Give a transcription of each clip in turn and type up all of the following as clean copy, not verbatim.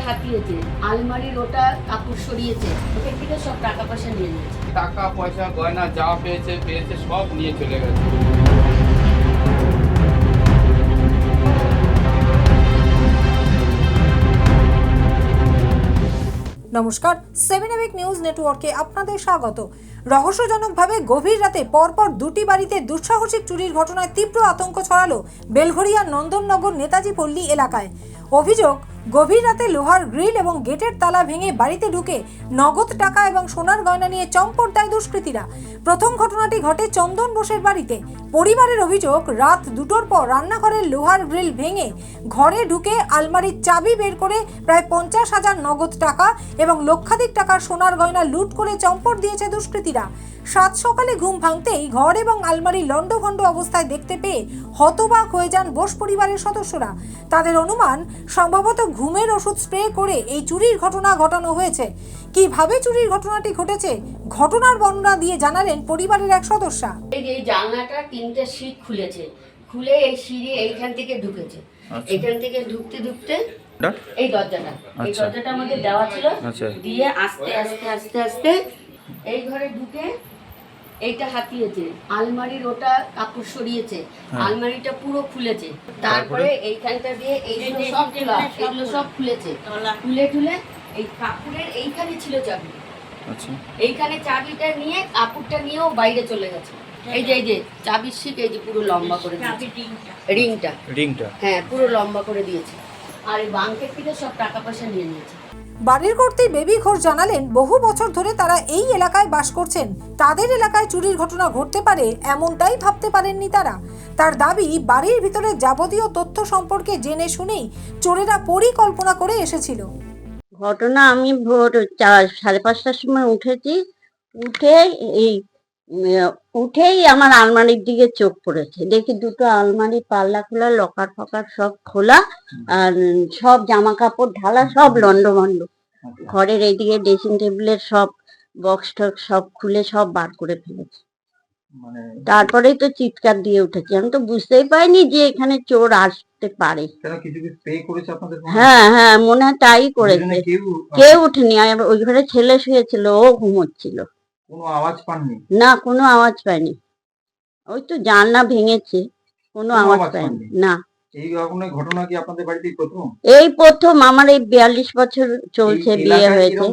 হাতিয়েছে, আলমারির ওটা কাপড় সরিয়েছে, ওখান থেকে সব টাকা পয়সা নিয়ে নিয়েছে। টাকা পয়সা গয়না যা পেয়েছে সব নিয়ে চলে গেছে। নমস্কার, 7 নিউজ নেটওয়ার্কে আপনাদের স্বাগত। রহস্যজনকভাবে গভীর রাতে পরপর দুটি বাড়িতে দুঃসাহসিক চুরির ঘটনায় তীব্র আতঙ্ক ছড়ালো বেলঘরিয়ার নন্দননগর নেতাজি পল্লী এলাকায়। অভিযোগ, গভীর রাতে লোহার গ্রিল এবং গেটের তালা ভেঙে বাড়িতে ঢুকে নগদ টাকা এবং সোনার গয়না নিয়ে চম্পট দেয় দুষ্কৃতীরা। প্রথম ঘটনাটি ঘটে চন্দন বোসের বাড়িতে। পরিবারের অভিযোগ, রাত 2টোর পর রান্নাঘরের লোহার গ্রিল ভেঙে ঘরে ঢুকে আলমারির চাবি বের করে প্রায় 50,000 নগদ টাকা এবং লক্ষাধিক টাকার সোনার গয়না লুট করে চম্পট দিয়েছে দুষ্কৃতীরা। সাত সকালে ঘুম ভাঙতেই ঘর এবং আলমারি লণ্ডভণ্ড অবস্থায় দেখতে পেয়ে হতবাক হয়ে যান বোস পরিবারের সদস্যরা। তাদের অনুমান, সম্ভবত ঘুমের ওষুধ স্প্রে করে এই চুরির ঘটনা ঘটানো হয়েছে। কিভাবে চুরির ঘটনাটি ঘটেছে, ঘটনার বর্ণনা দিয়ে জানালেন পরিবারের এক সদস্যা। এই জানলাটা 3টে সিট খুলে এই সিঁড়ি এইখান থেকে ঢুকেছে। এখান থেকে ঢুকতে এই দরজাটা আমাদের দেওয়া ছিল, দিয়ে আস্তে আস্তে আস্তে আস্তে এই ঘরে ঢুকে এইটা হাতিয়েছে, আলমারির ওটা কাপড় সরিয়েছে, আলমারিটা পুরো খুলেছে। তারপরে এইখানটা দিয়ে এইগুলো সব খুলেছে, খুলে এই কাপড়ের এইখানে ছিল চাবি। এইখানে চাবিটা নিয়ে কাপড়টা নিয়েও বাইরে চলে গেছে। এই যে চাবির শিক, এই যে পুরো লম্বা করে রিংটা হ্যাঁ পুরো লম্বা করে দিয়েছে। আর এই বাঙ্কের থেকে সব টাকা পয়সা নিয়ে নিয়েছে। বাড়ির কর্ত্রী বেবি ঘোষ জানালেন, বহু বছর ধরে তারা এই এলাকায় বাস করছেন। তাদের এলাকায় চুরির ঘটনা ঘটতে পারে এমনটাই ভাবতে পারেননি তারা। তার দাবি, বাড়ির ভিতরে যাবতীয় তথ্য সম্পর্কে জেনে শুনেই চোরেরা পরিকল্পনা করে এসেছিল। ঘটনা, আমি ভোর 5:30টার সময় উঠেই আমার আলমারির দিকে চোখ পড়েছে। দেখি দুটো আলমারি পাল্লা খোলা, লকার ফকার সব খোলা, আর সব জামা কাপড় ঢালা, সব লন্ডভন্ড। ঘরের এইদিকে ড্রেসিং টেবিলের সব বক্স টক্স সব খুলে সব বার করে ফেলেছে। তারপরেই তো চিৎকার দিয়ে উঠেছি। আমি তো বুঝতেই পারিনি যে এখানে চোর আসতে পারে। হ্যাঁ, মনে হয় তাই করেছে। কেউ উঠেনি। ওই ঘরে ছেলে শুয়েছিল, ও ঘুমোচ্ছিল। কোনো আওয়াজ পাননি? না, কোনো আওয়াজ পাইনি। ওই তো জানলা ভেঙেছে, কোনো আওয়াজ পাইনি। না, এই রকমের ঘটনা কি আপনাদের বাড়িতে প্রথম? এই প্রথম। আমার এই 42 বছর চলছে, বিয়ে হয়েছে,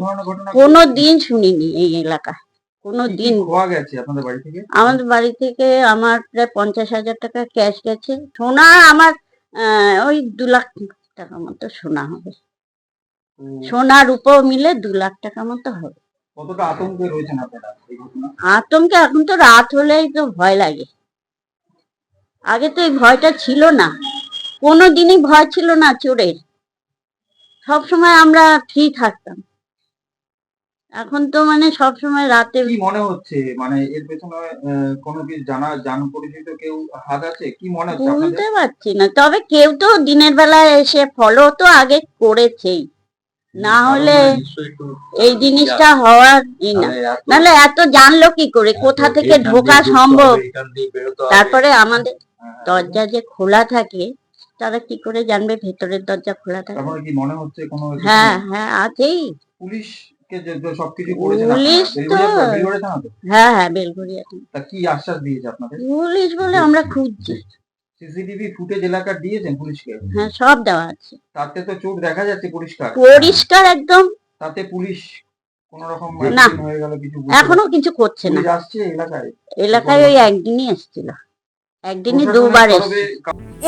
কোনো দিন শুনিনি এই এলাকায়। কোনো দিন খোয়া গেছে আপনাদের বাড়ি থেকে? আমাদের বাড়ি থেকে আমার প্রায় 50,000 টাকা ক্যাশ গেছে। সোনা আমার ওই 2 লাখ টাকা মতো সোনা হবে। সোনার উপর মিলে 2 লাখ টাকা মতো হবে। কতটা আতঙ্কে রয়েছেন আপনারা এই ঘটনা? আতঙ্কে, এখন তো রাত হলেই তো ভয় লাগে। আগে তো এই ভয়টা ছিল না, কোনো দিনই ভয় ছিল না চোরের। সবসময় আমরা ফ্রি থাকতাম। এখন তো সবসময় রাতে। কি মনে হচ্ছে, এর পেছনে কোনো কিছু জান পরিচিত কেউ হাত আছে? কি মনে হচ্ছে আপনাদের? বলতে পারছি না, তবে কেউ তো দিনের বেলায় এসে ফলো তো আগে করেছেই, না হলে এই জিনিসটা হওয়ার না। নাহলে এত জানলো কি করে, কোথা থেকে ঢোকা সম্ভব? তারপরে আমাদের দরজা যে খোলা থাকে, তারা কি করে জানবে ভেতরের দরজা খোলা থাকে? তারপরে কি মনে হচ্ছে কোনো? হ্যাঁ, আছেই। পুলিশ কে যে সবকিছু করেছে? পুলিশ তো হ্যাঁ, বেলঘরিয়া। তা কি আশ্বাস দিয়েছে আপনাদের? পুলিশ বলে আমরা খুঁজছি। সিসিটিভি ফুটেজ এলাকার দিয়েছেন পুলিশকে? হ্যাঁ, সব দেওয়া আছে। তাতে তো চোখ দেখা যাচ্ছে পরিষ্কার একদম। তাতে পুলিশ কোন রকম না, হয়ে গেল কিছু? এখনো কিছু করছে না। আসছে এলাকায় ওই একদিনই এসেছিল, একদিনই 2বার এসেছে।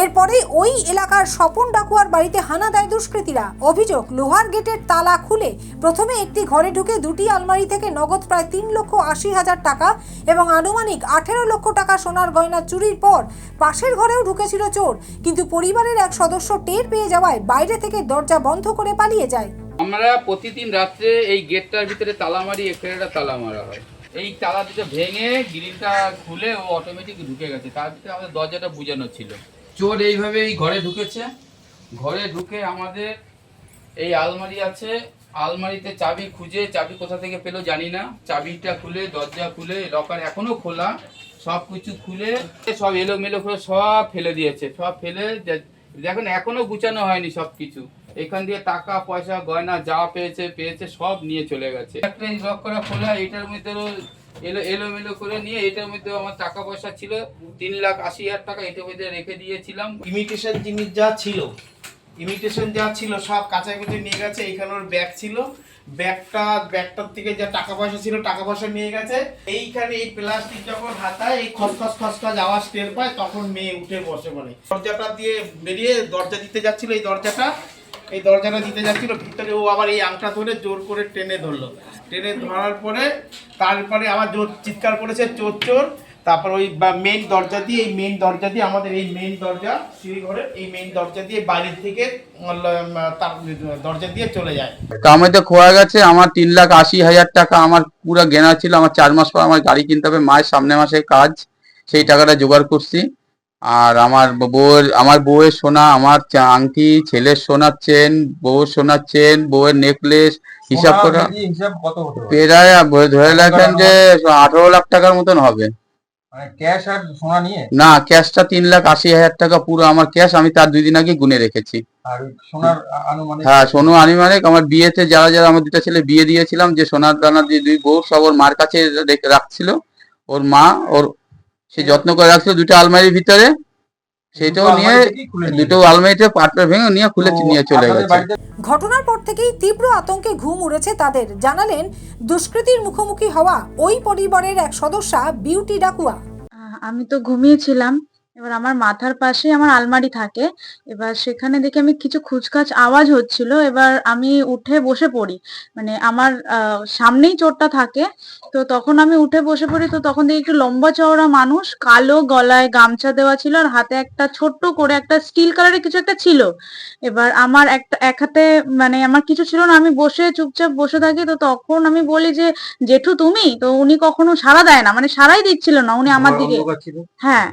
এরপরে ওই এলাকার স্বপন ডাকুয়ার বাড়িতে হানা দেয় দুষ্কৃতীরা। অভিযোগ, লোহার গেটের তালা খুলে প্রথমে একটি ঘরে ঢুকে দুটি আলমারি থেকে নগদ প্রায় 3,80,000 টাকা এবং আনুমানিক 18 লক্ষ টাকা সোনার গয়না চুরির পর পাশের ঘরেও ঢুকেছিল চোর। কিন্তু পরিবারের এক সদস্য টের পেয়ে যাওয়ায় বাইরে থেকে দরজা বন্ধ করে পালিয়ে যায়। আমরা প্রতিদিন রাত্রে এই গেটটার ভিতরে তালা মারি, এখানে তালা মারা হয়। এই তালা দুটো ভেঙে গ্রিলটা খুলে ও অটোমেটিক ঢুকে গেছে। তার ভিতরে আমাদের দরজাটা বুঝানো ছিল। চোর এইভাবে এই ঘরে ঢুকেছে। ঘরে ঢুকে আমাদের এই আলমারি আছে, আলমারিতে চাবি খুঁজে, চাবি কোথা থেকে পেলো জানি না, চাবিটা খুলে, দরজা খুলে, লকার এখনো খোলা, সব কিছু খুলে সব এলোমেলো করে সব ফেলে দিয়েছে। সব ফেলে দেখুন, এখনো গুছানো হয়নি সব কিছু। এখান দিয়ে টাকা পয়সা গয়না যা পেয়েছে সব নিয়ে চলে গেছে। একটা লক করা খোলা, এটার মধ্যে এলোমেলো করে নিয়ে এটার মধ্যে আমার টাকা পয়সা ছিল 3,80,000 টাকা এটার মধ্যে রেখে দিয়েছিলাম। ইমিটেশন জিনিস যা ছিল সব কাঁচাকুচি নিয়ে গেছে। এখানে ওর ব্যাগ ছিল, ব্যাগটার থেকে যা টাকা পয়সা ছিল টাকা পয়সা নিয়ে গেছে। এইখানে এই প্লাস্টিক যখন হাতায় এই খসখস আওয়াজ টের পায়, তখন মেয়ে উঠে বসে পড়ে। দরজাটা দিয়ে বেরিয়ে দরজা দিতে যাচ্ছিল, এই দরজাটা দিতে যাচ্ছিল ভিতরে, ও আবার এই আংটা ধরে জোর করে টেনে ধরার পরে তারপরে আবার জোর চিৎকার করেছে চোর। তারপর ওই মেইন দরজা দিয়ে আমাদের এই মেইন দরজা সিঁড়িঘরের এই মেইন দরজা দিয়ে বাইরের থেকে তার দরজা দিয়ে চলে যায়। তার মধ্যে খোয়া গেছে আমার 3,80,000 টাকা। আমার পুরো গেনা ছিল, আমার 4 মাস পর আমার গাড়ি কিনতে হবে, মায়ের সামনে মাসে কাজ, সেই টাকাটা জোগাড় করছি। আর আমার বউয়ের সোনা, আমার আংটি, ছেলের সোনার চেন, বউয়ের সোনার চেন, বউয়ের নেকলেস, হিসাব করা প্রায় ধরে রাখেন যে 18 লাখ টাকার মতন হবে। ক্যাশ আর সোনা নিয়ে? না, ক্যাশটা 3,80,000 টাকা পুরো আমার ক্যাশ, আমি তার 2 দিন আগে গুনে রেখেছি। আর সোনার আনুমানিক? হ্যাঁ, সোনা আনুমানিক। আমার বিয়েতে যারা আমার 2টা ছেলে বিয়ে দিয়েছিলাম, যে সোনার দানা দিয়ে 2 বউ সব ওর মার কাছে রাখছিল, ওর মা সে যত্ন করে রাখছিল 2টা আলমারির ভিতরে, সেটাও নিয়ে 2টো আলমারিতে পাটটা ভেঙে নিয়ে চলে গেছে। ঘটনার পর থেকেই তীব্র আতঙ্কে ঘুম উড়েছে তাদের, জানালেন দুষ্কৃতীর মুখোমুখি হওয়া ওই পরিবারের এক সদস্যা বিউটি ডাকুয়া। আমি তো ঘুমিয়েছিলাম, এবার আমার মাথার পাশে আমার আলমারি থাকে, এবার সেখানে দেখে আমি কিছু খুচখাচ আওয়াজ হচ্ছিল, এবার আমি উঠে বসে পড়ি, মানে আমার সামনেই চোরটা থাকে, তো তখন আমি উঠে বসে পড়ি। তো তখন দেখি একটু লম্বা চওড়া মানুষ, কালো, গলায় গামছা দেওয়া ছিল, আর হাতে একটা ছোট্ট করে একটা স্টিল কালারের কিছু একটা ছিল। এবার আমার এক হাতে মানে আমার কিছু ছিল না, আমি চুপচাপ বসে থাকি। তো তখন আমি বলি যে জেঠু তুমি, তো উনি কখনো সাড়া দেয় না, মানে সাড়াই দিচ্ছিল না উনি আমার দিকে। হ্যাঁ,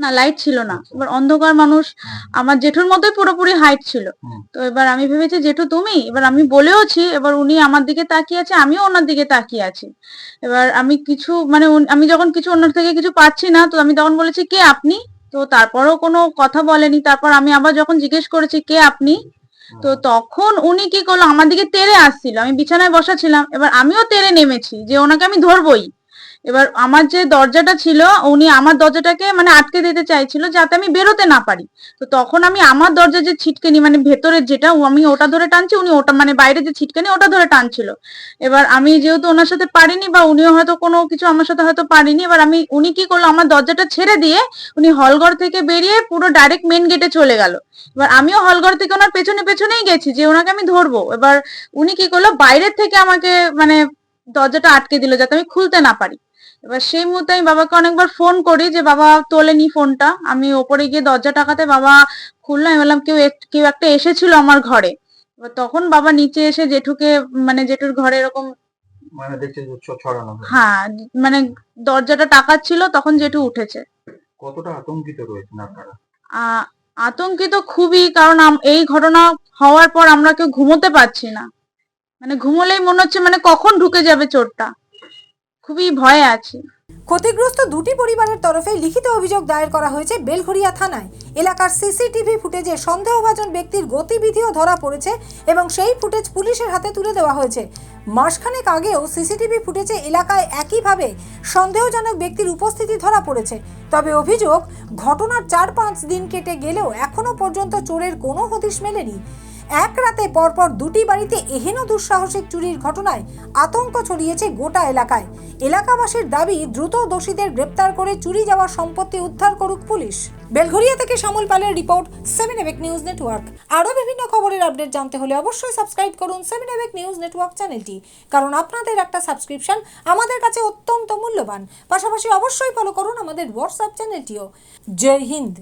না লাইট ছিল না, এবার অন্ধকার মানুষ, আমার জেঠুর মতোই পুরোপুরি হাইট ছিল। তো এবার আমি ভেবেছি জেঠু তুমি, এবার আমি বলেওছি, এবার উনি আমার দিকে তাকিয়ে আছে, আমিও ওনার দিকে তাকিয়ে আছি। এবার আমি কিছু মানে আমি যখন কিছু ওনার থেকে কিছু পাচ্ছি না, তো আমি তখন বলেছি কে আপনি, তো তারপরও কোনো কথা বলেনি। তারপর আমি আবার যখন জিজ্ঞেস করেছি কে আপনি, তো তখন উনি কি করলো, আমার দিকে তেড়ে আসছিল, আমি বিছানায় বসা ছিলাম, এবার আমিও তেড়ে নেমেছি যে ওনাকে আমি ধরবই। এবার আমার যে দরজাটা ছিল, উনি আমার দরজাটাকে মানে আটকে দিতে চাইছিল যাতে আমি বেরোতে না পারি। তো তখন আমি আমার দরজা যে ছিটকানি মানে ভেতরের যেটা, আমি ওটা ধরে টানছি, উনি ওটা মানে বাইরে যে ছিটকানি ওটা ধরে টানছিল। এবার আমি যেহেতু ওনার সাথে পারিনি, বা উনিও হয়তো কোনো কিছু আমার সাথে হয়তো পারিনি, এবার উনি কি করলো, আমার দরজাটা ছেড়ে দিয়ে উনি হলঘর থেকে বেরিয়ে পুরো ডাইরেক্ট মেন গেটে চলে গেল। এবার আমিও হলঘর থেকে ওনার পেছনেই গেছি যে ওনাকে আমি ধরবো। এবার উনি কি করলো, বাইরের থেকে আমাকে মানে দরজাটা আটকে দিল যাতে আমি খুলতে না পারি। এবার সেই মুহূর্তে আমি বাবাকে অনেকবার ফোন করি, যে বাবা তোলেনি ফোনটা। আমি ওপরে গিয়ে দরজা টাকাতে বাবা খুললাম, আমি বললাম কেউ একটা এসেছিল আমার ঘরে। এবার তখন বাবা নিচে এসে জেঠুকে মানে জেঠুর ঘরে এরকম মানে দেখছে ছড়ানো, হ্যাঁ মানে দরজাটা টাকাচ্ছিল, তখন জেঠু উঠেছে। কতটা আতঙ্কিত রয়েছেন আপনারা? আতঙ্কিত খুবই, কারণ এই ঘটনা হওয়ার পর আমরা কেউ ঘুমোতে পারছি না, মানে ঘুমোলেই মনে হচ্ছে মানে কখন ঢুকে যাবে চোরটা, খুবই ভয়ে আছি। ক্ষতিগ্রস্ত দুটি পরিবারের তরফে লিখিত অভিযোগ দায়ের করা হয়েছে বেলঘরিয়া থানায়। এলাকার সিসিটিভি ফুটেজে সন্দেহভাজন ব্যক্তির গতিবিধিও ধরা পড়েছে এবং সেই ফুটেজ পুলিশের হাতে তুলে দেওয়া হয়েছে। মাসখানেক আগেও সিসিটিভি ফুটেজে এলাকায় একইভাবে সন্দেহজনক ব্যক্তির উপস্থিতি ধরা পড়েছে। তবে অভিযোগ, ঘটনার 4-5 দিন কেটে গেলেও এখনো পর্যন্ত চোরের কোনো হদিশ মেলেনি। এক রাতে পরপর দুটি বাড়িতে এহেন দুঃসাহসিক চুরির ঘটনায় আতঙ্ক ছড়িয়েছে গোটা এলাকায়। এলাকাবাসীর দাবি, দ্রুত দোষীদের গ্রেপ্তার করে চুরি যাওয়ার সম্পত্তি উদ্ধার করুক পুলিশ। বেলঘরিয়া থেকে শ্যামল পালের রিপোর্ট, 7 এবেক নিউজ নেটওয়ার্ক। আরও বিভিন্ন খবরের আপডেট জানতে হলে অবশ্যই সাবস্ক্রাইব করুন 7 এবেক নিউজ নেটওয়ার্ক চ্যানেলটি, কারণ আপনাদের একটা সাবস্ক্রিপশন আমাদের কাছে অত্যন্ত মূল্যবান। পাশাপাশি অবশ্যই ফলো করুন আমাদের হোয়াটসঅ্যাপ চ্যানেলটিও। জয় হিন্দ।